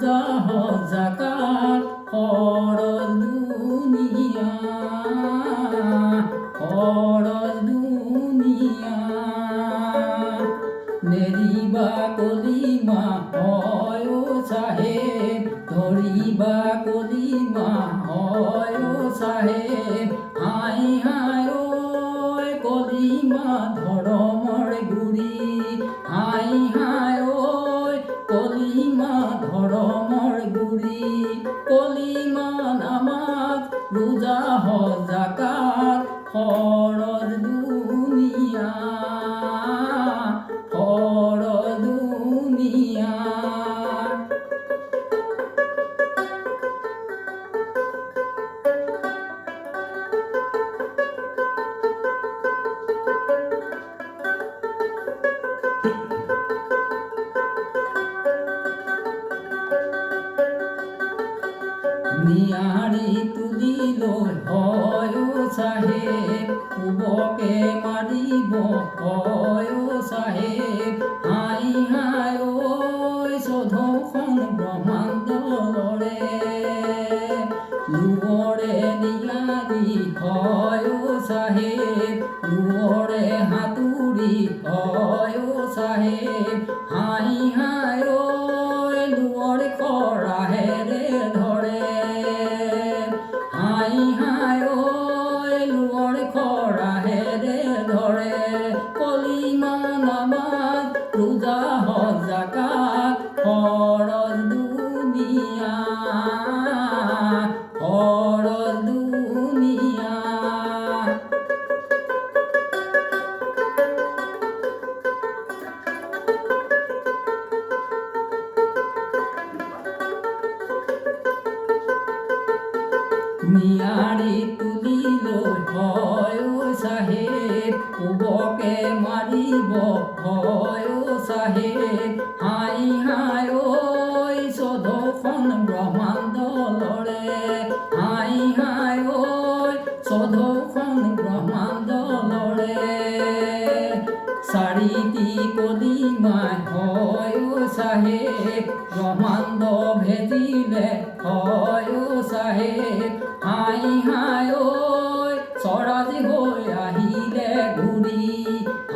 রোজা হজ যাকাত ফরজ দুনিয়া নেরিবা কলিমা হয় ও সাহেব ধরিবা কলিমা হয় ও সাহেব হাই হাই ওই কলিমা ধরমর গুড়ি হাই হাই ওই কলিমা ধরমর গুড়ি কলিমা নামাজ রোজা হজ যাকাত ফরজ দুনিয়া ফরজ দুনিয়া নিয়ারি তুলিল হয় ও সাহেব কুবকে মারিব হয় ও সাহেব হাই হাই ওই শোধখন ব্রহ্মাণ্ড লড়ে লুবরে নিয়ারি হয় ও সাহেব লুবরে হাতুড়ি হয় ও সাহেব হাই হাই ওই লুবর খরাহে রে ধরে হাই হাই ওই লুবর খরাহে রে ধরে কলিমা নামাজ রোজা হজ যাকাত ফরজ দুনিয়া ফরজ দুনিয়া নিয়ারি তুলিল হয় ও সাহেব কুবকে মারিব হয় ও সাহেব হাই হাই ওই শোধখন ব্রহ্মাণ্ড লড়ে হাই হাই ওই শোধখন ব্রহ্মাণ্ড লড়ে চারিটি কলিমায় হয় ও সাহেব ব্রহ্মাণ্ড ভেদিলে হয় ও সাহেব হাই হাই ওই স্বরাজি হৈ আহিলে ঘূৰি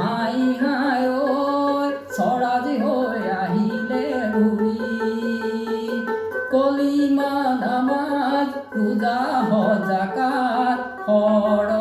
হাই হাই ওই স্বৰাজি হৈ আহিলে ঘূৰি কলিমা নামাজ ৰোজা হজ যাকাত ফৰজ